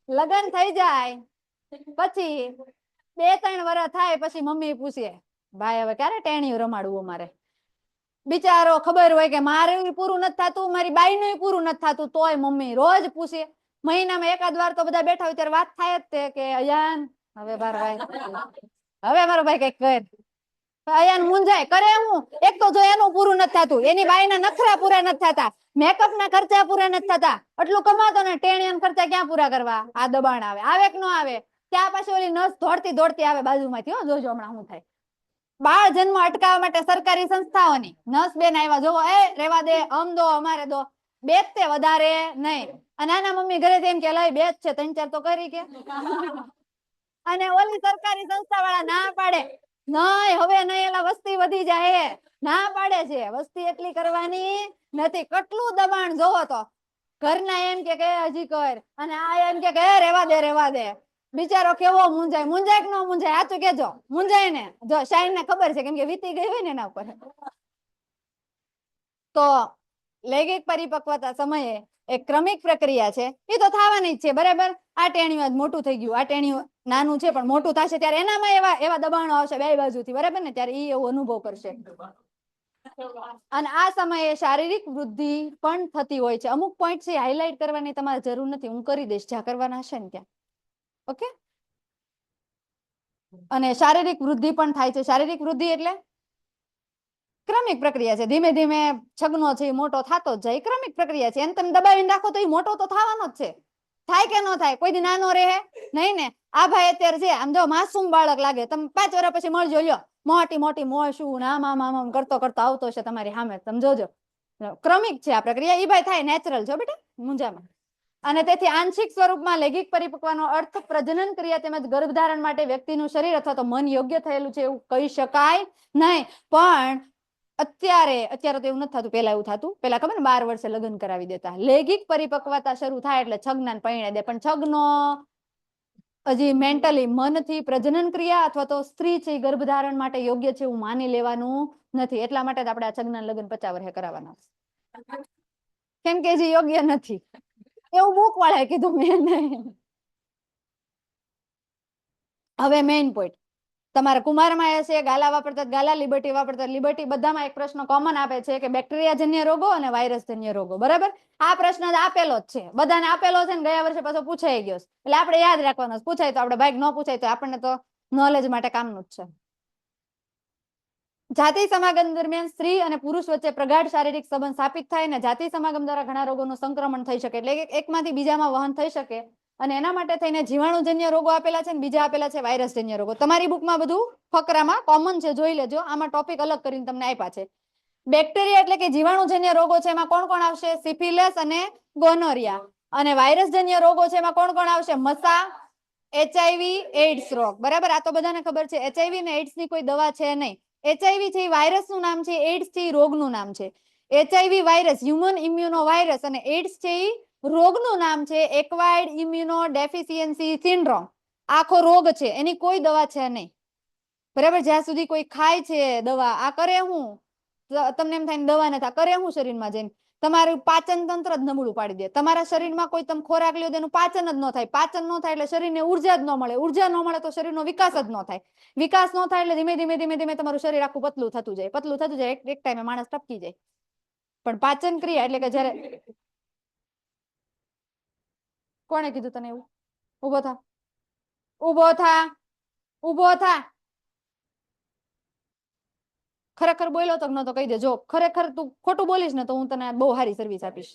S1: લગ્ન થઈ જાય પછી 2-3 વર્ષ થાય પછી મમ્મી પૂછે, ભાઈ હવે ક્યારે ટેણીયું રમાડવું અમારે? બિચારો ખબર હોય કે મારે પૂરું નથી થતું, મારી બાઈ નું પૂરું નથી થતું, તોય મમ્મી રોજ પૂછે. મહિનામાં એકાદ વાર તો બધા બેઠા હોય ત્યારે વાત થાય જ તે કે અયાન હવે મારો ભાઈ, હવે મારો ભાઈ કઈક કર. અયાન મુંજાય કરે. હું એક તો જો એનું પૂરું નથી થતું, એની બાઈના નખરા પૂરા નથી થતા, મેકઅપ ના ખર્ચા પૂરા નથી થતા, એટલું કમાતો ને ટેણીયા ખર્ચા ક્યાં પૂરા કરવા? આ દબાણ આવે. આવે કે ન આવે? ત્યાં પછી ઓલી નસ દોડતી દોડતી આવે બાજુમાંથી, હો જોજો હમણાં શું થાય. બાળ જન્મ અટકાવવા માટે સરકારી સંસ્થાઓની નર્સ બેન આવ્યા, જોવો, એ રેવા દે, અમ દો અમારે દો, બે તે વધારે નહીં. અને આના મમ્મી ઘરે એમ કે લઈ બે જ છે, 3-4 તો કરી કે. અને ઓલી સરકારી સંસ્થા વાળા ના પાડે, નહીં હવે નહીં, એલા વસ્તી વધી જાય, ના પાડે છે, વસ્તી એટલી કરવાની નથી. કેટલું દબાણ જોવો તો. ઘરના એમ કે હજી કર, અને આ એમ કે રેવા દે. બિચારો કેવો મુંજાય. મુંજાય કે ન મુંજાય? આ તો કેજો મુંજાય ને. જો શાહીન ને ખબર છે, કેમ કે વીતી ગઈ હોય ને એના ઉપર. તો લૈંગિક પરિપક્વતા સમયે એક ક્રમિક પ્રક્રિયા છે, એ તો થવાની જ છે. બરાબર? આ ટેણીયું મોટું થઈ ગયું, આ ટેણીયું નાનું છે પણ મોટું થશે ત્યારે એનામાં એવા દબાણો આવશે બે બાજુથી. બરાબર ને? ત્યારે એ એવો અનુભવ કરશે. અને આ સમયે શારીરિક વૃદ્ધિ પણ થતી હોય છે. અમુક પોઈન્ટ છે હાઇલાઇટ કરવાની તમારે જરૂર નથી, હું કરી દઈશ જ્યાં કરવાના હશે ને ત્યાં. ઓકે? અને શારીરિક વૃદ્ધિ પણ થાય છે. શારીરિક વૃદ્ધિ એટલે ક્રમિક પ્રક્રિયા છે. ધીમે ધીમે છગનો છે મોટો થતો જ જાય, ક્રમિક પ્રક્રિયા છે. એને તમે દબાવીને રાખો તો એ મોટો તો થવાનો જ છે. થાય કે ન થાય? કોઈ દી નાનો રહે નહીં ને. આ ભાઈ અત્યારે છે આમ જો માસૂમ બાળક લાગે, તમે 5 વર્ષ પછી મળજો, લ્યો મોટી મોટી મોશું આમ આમ આમ આમ કરતો કરતો આવતો છે તમારી સામે, તમે જોજો. ક્રમિક છે આ પ્રક્રિયા. એ ભાઈ થાય નેચરલ છો બેટા, મુંજામાં. અને તેથી આંશિક સ્વરૂપમાં લૈંગિક પરિપક્વનો અર્થ પ્રજનન ક્રિયા તેમજ ગર્ભધારણ માટે વ્યક્તિનું શરીર અથવા તો મન યોગ્ય થયેલું છે એવું કહી શકાય નહીં. પણ અત્યારે તો એવું નથી થતું, પેલા એવું થતું. પેલા ખબર ને 12 વર્ષે લગ્ન કરાવી દેતા. લૈંગિક પરિપક્વતા શરૂ થાય એટલે છગના પરણે દે, પણ છગનો હજી મેન્ટલી મનથી પ્રજનન ક્રિયા અથવા તો સ્ત્રી છે ગર્ભધારણ માટે યોગ્ય છે એવું માની લેવાનું નથી. એટલા માટે જ આપણે આ છગના લગ્ન 50 વર્ષે કરાવવાના, કેમ કે હજી યોગ્ય નથી એવું બુક વાળાએ કીધું, મેં નહીં. હવે મેઇન પોઈન્ટ, તમારા કુમારમાં હશે ગાલા વાપરતા ગાલા, લિબર્ટી વાપરતા લિબર્ટી. બધામાં એક પ્રશ્ન કોમન આપે છે કે બેક્ટેરિયાજન્ય રોગો અને વાયરસજન્ય રોગો. બરાબર, આ પ્રશ્ન જ આપેલો જ છે, બધાને આપેલો છે ને ગયા વર્ષે પાછો પૂછાઈ ગયો. એટલે આપણે યાદ રાખવાનો, પૂછાય તો આપણે બાઈક, ન પૂછાય તો આપણને તો નોલેજ માટે કામનું જ છે. જાતિ સમાગમ દરમિયાન સ્ત્રી અને પુરુષ વચ્ચે પ્રગાઢ શારીરિક સંબંધ સ્થાપિત થાય ને જાતિ સમાગમ દ્વારા ઘણા રોગોનું સંક્રમણ થઈ શકે, એટલે એકમાંથી બીજામાં વહન થઈ શકે. અને એના માટે થઈને જીવાણુજન્ય રોગો આપેલા છે ને બીજા આપેલા છે વાયરસજન્ય રોગો. તમારી બુકમાં બધું ફકરામાં કોમન છે, જોઈ લેજો. આમાં ટોપિક અલગ કરીને તમને આપ્યા છે. બેક્ટેરિયા એટલે કે જીવાણુજન્ય રોગો છે, એમાં કોણ કોણ આવશે? સિફિલિસ અને ગોનોરિયા. અને વાયરસજન્ય રોગો છે, એમાં કોણ કોણ આવશે? મસા, HIV, એઇડ્સ રોગ. બરાબર, આ તો બધાને ખબર છે. HIV અને એઇડ્સ ની કોઈ દવા છે નહીં. HIV છે એ વાયરસનું નામ છે, એઇડ્સ છે એ રોગનું નામ છે. HIV virus human immuno virus અને એઇડ્સ છે એ રોગનું નામ છે, એક્વાયર્ડ ઇમ્યુનો ડેફિશિયન્સી સિન્ડ્રોમ. આખો રોગ છે, એની કોઈ દવા છે નહીં. બરાબર, જ્યાં સુધી કોઈ ખાય છે દવા, આ કરે હું તમને એમ થાય દવા નથી, આ કરે હું શરીરમાં જઈને તમારું પાચન તંત્ર જ નબળું પાડી દે. તમારા શરીરમાં કોઈ તમે ખોરાક લ્યો તો એનું પાચન જ ન થાય. પાચન ન થાય એટલે શરીરને ઉર્જા જ ન મળે. ઉર્જા ન મળે તો શરીરનો વિકાસ જ ન થાય. વિકાસ ન થાય એટલે ધીમે ધીમે ધીમે ધીમે તમારું શરીર આખું પતલું થતું જાય. પતલું થતું જાય, એક ટાઈમે માણસ ટપકી જાય. પણ પાચન ક્રિયા એટલે કે જયારે, કોણે કીધું તને એવું? ઉભો થા, ઉભો થા, ઉભો થા. ખરેખર બોલ્યો તો ન તો કહી દે. જો ખરેખર તું ખોટું બોલીશ ને તો હું તને બહુ સારી સર્વિસ આપીશ.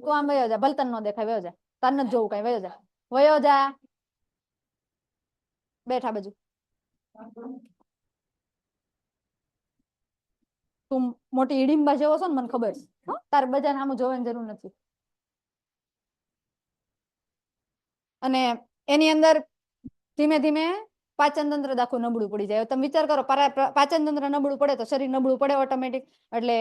S1: તું આમ વયો જા, ભલતન નો દેખાય, વયો જા. તાર નથી જોવું કઈ, વયો જા, વયો જા. બેઠા બાજુ. તું મોટી ઈડીમ્બા જેવો છો ને, મને ખબર છે. તાર બજાર સામું જોવાની જરૂર નથી. અને એની અંદર ધીમે ધીમે પાચન તંત્ર દાખું નબળું પડી જાય. તમે વિચાર કરો, પાચન તંત્ર નબળું પડે તો શરીર નબળું પડે ઓટોમેટિક. એટલે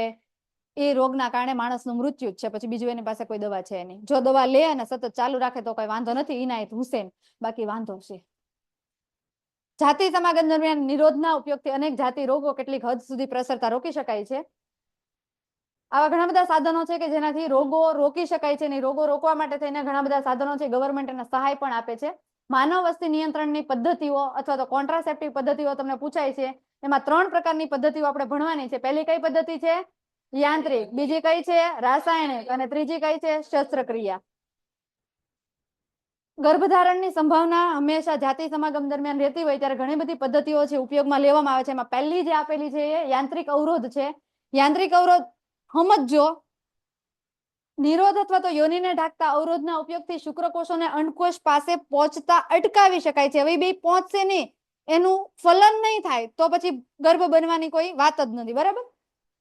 S1: એ રોગના કારણે માણસનું મૃત્યુ જ છે. પછી બીજું એની પાસે કોઈ દવા છે નહીં. જો દવા લે અને સતત ચાલુ રાખે તો કોઈ વાંધો નથી, ઇનાયત હુસેન. બાકી વાંધો છે. જાતિ સમાગમ દરમિયાન નિરોધના ઉપયોગથી અનેક જાતિ રોગો કેટલીક હદ સુધી પ્રસરતા રોકી શકાય છે. આવા ઘણા બધા સાધનો છે કે જેનાથી રોગો રોકી શકાય છે. ને રોગો રોકવા માટે થઈને ઘણા બધા સાધનો છે. ગવર્મેન્ટ એને સહાય પણ આપે છે. માનવ વસ્તી નિયંત્રણની પદ્ધતિઓ અથવા તો કોન્ટ્રાસેપ્ટિવ પદ્ધતિઓ તમને પૂછાય છે. એમાં 3 પ્રકારની પદ્ધતિઓ આપણે ભણવાની છે. પહેલી કઈ પદ્ધતિ છે? યાંત્રિક. બીજી કઈ છે? રાસાયણિક. અને ત્રીજી કઈ છે? શસ્ત્રક્રિયા. ગર્ભધારણની સંભાવના હંમેશા જાતિ સમાગમ દરમિયાન રહેતી હોય ત્યારે ઘણી બધી પદ્ધતિઓ છે ઉપયોગમાં લેવામાં આવે છે. એમાં પહેલી જે આપેલી છે એ યાંત્રિક અવરોધ છે. યાંત્રિક અવરોધ સમજો. નિરોધ અથવા તો યોનિને ઢાંકતા અવરોધના ઉપયોગથી શુક્રકોષોને અંડકોષ પાસે પહોંચતા અટકાવી શકાય છે. હવે બે પહોંચશે નહીં, એનું ફલન નહીં થાય તો પછી ગર્ભ બનવાની કોઈ વાત જ નથી. બરાબર.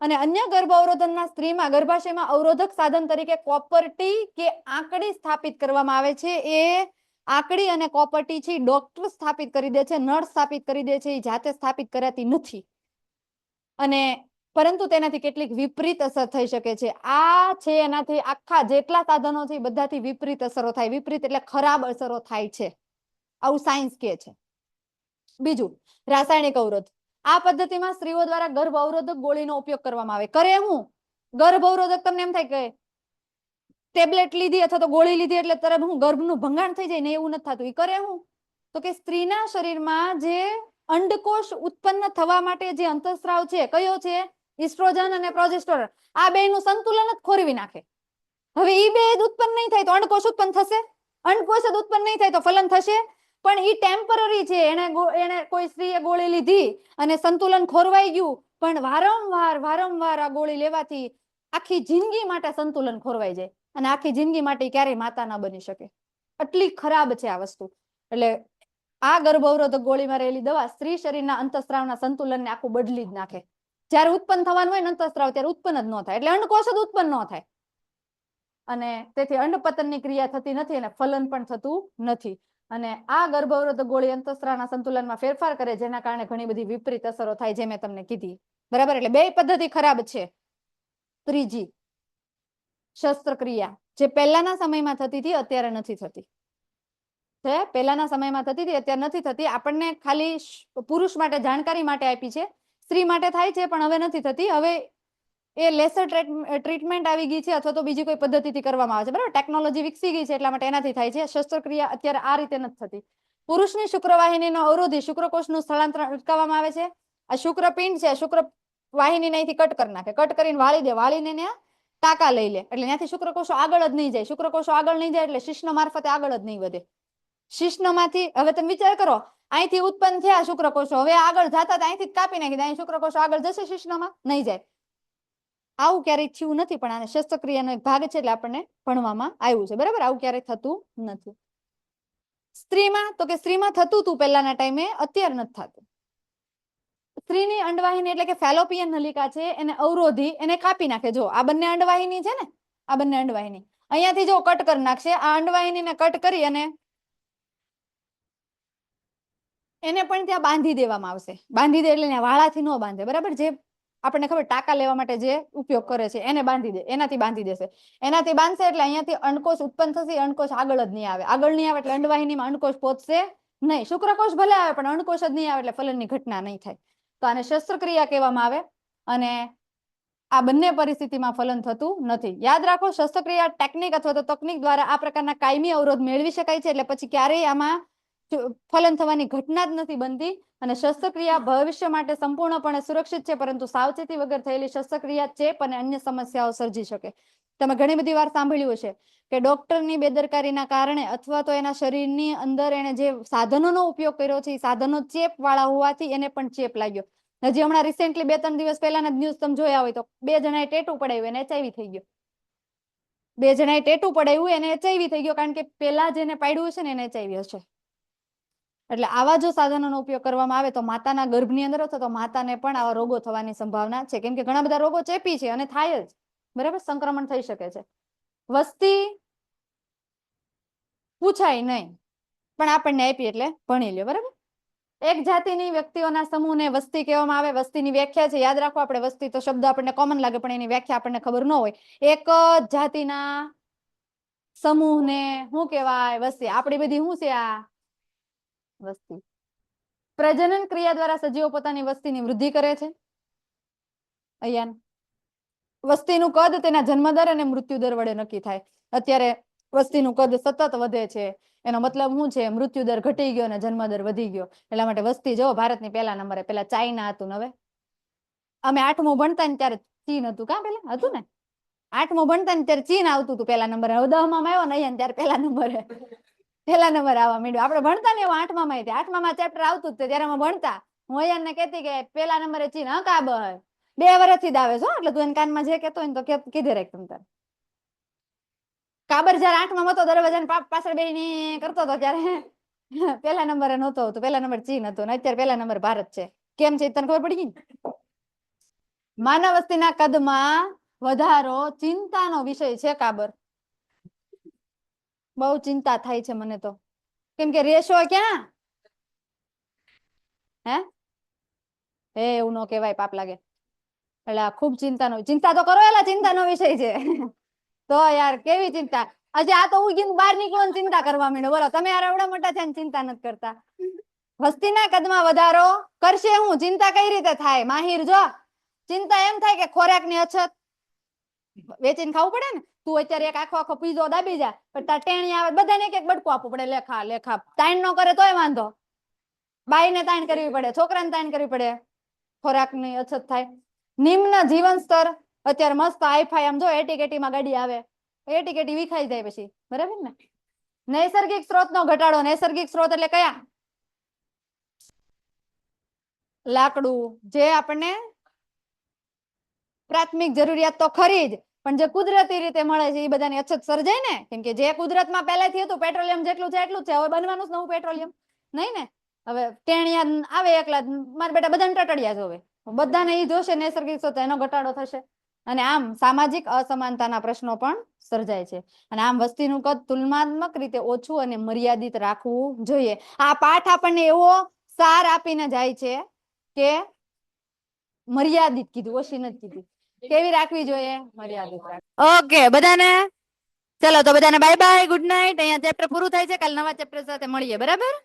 S1: અને અન્ય ગર્ભ અવરોધનના સ્ત્રીમાં ગર્ભાશયમાં અવરોધક સાધન તરીકે કોપરટી કે આંકડી સ્થાપિત કરવામાં આવે છે. એ આંકડી અને કોપરટી છે ડોક્ટર સ્થાપિત કરી દે છે, નર્સ સ્થાપિત કરી દે છે, એ જાતે સ્થાપિત કરાતી નથી. અને પરંતુ તેનાથી કેટલીક વિપરીત અસર થઈ શકે છે. આ છે એનાથી આખા જેટલા સાધનો છે બધાથી વિપરીત અસરો થાય. વિપરીત એટલે ખરાબ અસરો થાય છે, આવું સાયન્સ કહે છે. બીજું, રાસાયણિક અવરોધ. આ પદ્ધતિમાં સ્ત્રીઓ દ્વારા ગર્ભ અવરોધક ગોળીનો ઉપયોગ કરવામાં આવે. કરે હું? ગર્ભ અવરોધક તમને એમ થાય કે ટેબ્લેટ લીધી અથવા તો ગોળી લીધી એટલે તરત હું ગર્ભનું ભંગાણ થઈ જાય ને, એવું નથી થતું. એ કરે હું? તો કે સ્ત્રીના શરીરમાં જે અંડકોષ ઉત્પન્ન થવા માટે જે અંતઃસ્રાવ છે, કયો છે? ઇસ્ટ્રોજન અને પ્રોજેસ્ટેરોન. આ બેયનું સંતુલન જ ખોરવી નાખે. હવે ઈ બે ઉત્પન્ન નહીં થાય તો અંડકોષ ઉત્પન્ન થશે? અંડકોષ જ ઉત્પન્ન નહીં થાય તો ફલન થશે? પણ ઈ ટેમ્પરરી છે. એને કોઈ સ્ત્રીએ ગોળી લીધી અને સંતુલન ખોરવાઈ ગયું, પણ વારંવાર આ ગોળી લેવાથી આખી જિંદગી માટે સંતુલન ખોરવાઈ જાય અને આખી જિંદગી માટે ક્યારેય માતા ના બની શકે. એટલી ખરાબ છે આ વસ્તુ. એટલે આ ગર્ભઅવરોધક ગોળીમાં રહેલી દવા સ્ત્રી શરીરના અંતઃસ્ત્રાવના સંતુલનને આખું બદલી જ નાખે. જ્યારે ઉત્પન્ન થવાનું હોય ને અંતઃસ્ત્રાવ, ત્યારે ઉત્પન્ન જ ન થાય, એટલે અંડકોષ જ ઉત્પન્ન ન થાય અને તેથી અંડપતનની ક્રિયા થતી નથી અને ફલન પણ થતું નથી. અને આ ગર્ભઅવરોધક ગોળી અંતઃસ્ત્રાવના સંતુલનમાં ફેરફાર કરે, જેના કારણે ઘણી બધી વિપરીત અસરો થાય, જે મેં તમને કીધી. બરાબર, એટલે બે પદ્ધતિ ખરાબ છે. ત્રીજી શસ્ત્રક્રિયા, જે પહેલાના સમયમાં થતી હતી, અત્યારે નથી થતી. પહેલાના સમયમાં થતી હતી, અત્યારે નથી થતી. આપણને ખાલી પુરુષ માટે જાણકારી માટે આપી છે. સ્ત્રી માટે થાય છે પણ હવે નથી થતી. હવે એ લેસર ટ્રીટમેન્ટ આવી ગઈ છે, અથવા તો બીજી કોઈ પદ્ધતિથી કરવામાં આવે છે. બરાબર, ટેકનોલોજી વિકસી ગઈ છે, એટલા માટે એનાથી થાય છે. શસ્ત્રક્રિયા અત્યારે આ રીતે નથી થતી. પુરુષની શુક્રવાહિનીનો અવરોધી શુક્રકોષનું સ્થળાંતર અટકાવવામાં આવે છે. આ શુક્રપિંડ છે, શુક્રવાહિની અહીંથી કટ કરી નાખે, કટ કરીને વાળી દે, વાળીને ટાંકા લઈ લે, એટલે ત્યાંથી શુક્રકોષો આગળ જ નહીં જાય. શુક્રકોષો આગળ નહીં જાય એટલે શિશ્ન મારફતે આગળ જ નહીં વધે. શિશ્નમાંથી હવે તમે વિચાર કરો, અહીંથી ઉત્પન્ન થયા શુક્રકોષો, હવે આગળ જતા અહીંથી કાપી નાખી, અહીં શુક્રકોષો આગળ જશે શિશ્નમાં? નહીં જાય. આવું ક્યારેય થયું નથી, પણ આને શસ્ત્રક્રિયાનો એક ભાગ છે એટલે આપણને ભણવામાં આવ્યું છે. બરાબર, આવું ક્યારેય થતું નથી. સ્ત્રીમાં તો કે સ્ત્રીમાં થતું હતું પહેલાના ટાઈમે, અત્યારે નથી થતું. સ્ત્રીની અંડવાહિની એટલે કે ફેલોપિયન નલિકા છે, એને અવરોધી, એને કાપી નાખે. જો આ બંને અંડવાહિની છે ને, આ બંને અંડવાહિની અહીંયાથી જો કટ કરી નાખશે, આ અંડવાહિનીને કટ કરી અને એને પણ ત્યાં બાંધી દેવામાં આવશે. બાંધી દે એટલે વાળાથી ન બાંધે. બરાબર, જે આપણને ખબર ટાંકા લેવા માટે જે ઉપયોગ કરે છે એને બાંધી દે, એનાથી બાંધી દેશે. એનાથી બાંધશે એટલે અહીંયાથી અંડકોષ ઉત્પન્ન થશે. અંડકોષ આગળ જ નહીં આવે. આગળ નહીં આવે એટલે અંડવાહિનીમાં અંડકોષ પહોંચશે નહીં. શુક્રકોષ ભલે આવે પણ અંડકોષ જ નહીં આવે એટલે ફલનની ઘટના નહીં થાય. તો આને શસ્ત્રક્રિયા કહેવામાં આવે. અને આ બંને પરિસ્થિતિમાં ફલન થતું નથી. યાદ રાખો, શસ્ત્રક્રિયા ટેકનિક અથવા તો તકનિક દ્વારા આ પ્રકારના કાયમી અવરોધ મેળવી શકાય છે. એટલે પછી ક્યારેય આમાં ફલન થવાની ઘટના જ નથી બનતી. અને શસ્ત્રક્રિયા ભવિષ્ય માટે સંપૂર્ણપણે સુરક્ષિત છે, પરંતુ સાવચેતી વગર થયેલી શસ્ત્રક્રિયા ચેપ અને અન્ય સમસ્યાઓ સર્જી શકે. તમે ઘણી બધી વાર સાંભળ્યું હશે કે ડોક્ટરની બેદરકારીના કારણે અથવા તો એના શરીરની અંદર એને જે સાધનોનો ઉપયોગ કર્યો છે, એ સાધનો ચેપ વાળા હોવાથી એને પણ ચેપ લાગ્યો. હજી હમણાં રિસેન્ટલી 2-3 દિવસ પહેલાના ન્યૂઝ તમે જોયા હોય તો 2 જણાએ ટેટુ પડાવ્યું, એને HIV થઈ ગયો. 2 જણાએ ટેટુ પડાવ્યું, એને HIV થઈ ગયો, કારણ કે પેલા જેને પાડ્યું છે ને એને HIV હશે. એટલે આવા જો સાધનોનો ઉપયોગ કરવામાં આવે તો માતાના ગર્ભની અંદર અથવા તો માતાને પણ આવા રોગો થવાની સંભાવના છે. કેમ કે ઘણા બધા રોગો ચેપી છે અને થાય જ. બરાબર, સંક્રમણ થઈ શકે છે. વસ્તી પૂછાય નહીં, પણ આપણને આપી એટલે ભણી લ્યો. બરાબર, એક જાતિની વ્યક્તિઓના સમૂહને વસ્તી કહેવામાં આવે. વસ્તીની વ્યાખ્યા છે, યાદ રાખો. આપણે વસ્તી તો શબ્દ આપણને કોમન લાગે, પણ એની વ્યાખ્યા આપણને ખબર ન હોય. એક જાતિના સમૂહને શું કહેવાય? વસ્તી. આપણી બધી શું છે આ? વસ્તી. પ્રજનન ક્રિયા દ્વારા સજીવો પોતાની વસ્તીની વૃદ્ધિ કરે છે. અહીંયા વસ્તીનું કદ તેના જન્મદર અને મૃત્યુદર વડે નક્કી થાય. અત્યારે વસ્તીનું કદ સતત વધે છે, એનો મતલબ શું છે? મૃત્યુદર ઘટી ગયો અને જન્મદર વધી ગયો. એટલા માટે વસ્તી જો ભારતની પહેલા નંબરે. પેલા ચાઇના હતું, હવે અમે 8મું ભણતા ને ત્યારે ચીન હતું. કાં પેલા હતું ને? 8મું ભણતા ને ત્યારે ચીન આવતું હતું પહેલા નંબરે. હવે 10માં આવ્યો ને અહીંયા ત્યારે પહેલા નંબરે આવવા માંડ્યું. આપણે ભણતા ને એવું 8માં 8માં ચેપ્ટર આવતું જ ત્યારે અમે ભણતા. હું અહીંયા કહેતી કે પેલા નંબરે ચીન. હા કા બહ 2 વર્ષથી જ આવે છો, એટલે તું એને કાનમાં જે કહેતો હોય ને તો કીધે રાખ. તમ તાર કાબર જયારે 8માં હતો, દરવાજાની પાછળ બેહીને કરતો હતો, ત્યારે પેલા નંબરે નહોતો આવતો. પેલા નંબર ચીન હતો ને અત્યારે પેલા નંબર ભારત છે. કેમ છે તને ખબર પડી ગઈ? માનવ વસ્તીના કદમાં વધારો ચિંતાનો વિષય છે. કાબર, બહુ ચિંતા થાય છે મને તો. કેમ કે રેશો ક્યાં હે એવું ન કહેવાય, પાપ લાગે. એટલે ખુબ ચિંતા તો કરો. એલા ચિંતાનો વિષય છે તો યાર કેવી ચિંતા. હજી આ તો ઉગીને બહાર નીકળો ને ચિંતા કરવા માંડો. બોલો, તમે યાર એવડા મોટા થયા ને ચિંતા નથી કરતા. વસ્તીના કદમાં વધારો કરશે હું? ચિંતા કઈ રીતે થાય? માહિર જો, ચિંતા એમ થાય કે ખોરાકની અછત, વેચીને ખાવું પડે ને. તું અત્યારે એક આખો પીઝો દાબી જા, પણ તાર ટેણી આવે બધાને એક બટકું આપવું પડે. લેખા તાણ નો કરે તોય વાંધો. બાઈને તાણ કરવી પડે, છોકરાને તાણ કરવી પડે. ખોરાકની અછત થાય. નિમ્ન જીવન સ્તર. અત્યારે મસ્ત આઈફાઈ આમ જો એટીકેટીમાં ગાડી આવે, એટીકેટી વિખાઈ જાય પછી. બરાબર ને? નૈસર્ગિક સ્ત્રોતનો ઘટાડો. નૈસર્ગિક સ્ત્રોત એટલે કયા? લાકડું, જે આપણને પ્રાથમિક જરૂરિયાત તો ખરી જ, પણ જે કુદરતી રીતે મળે છે એ બધાની અછત સર્જાય ને. કેમ કે જે કુદરતમાં પહેલેથી હતું પેટ્રોલિયમ જેટલું છે એટલું જ છે, હવે બનવાનું જ નવું પેટ્રોલિયમ નહીં ને. હવે ટેણિયા આવે એકલા, મારા બેટા બધાને ટટડિયા જોવે, બધાને ઈ જોશે નૈસર્ગિક સ્ત્રોત, એનો ઘટાડો થશે. અને આમ સામાજિક અસમાનતાના પ્રશ્નો પણ સર્જાય છે. અને આમ વસ્તીનું કદ તુલનાત્મક રીતે ઓછું અને મર્યાદિત રાખવું જોઈએ. આ પાઠ આપણને એવો સાર આપીને જાય છે કે મર્યાદિત કીધું, ઓછી નથી કીધી. કેવી રાખવી જોઈએ? મર્યાદિત. ઓકે બધાને, ચલો તો બધાને બાય બાય, ગુડ નાઇટ. અહીંયા ચેપ્ટર પૂરું થાય છે, કાલે નવા ચેપ્ટર સાથે મળીએ, બરાબર.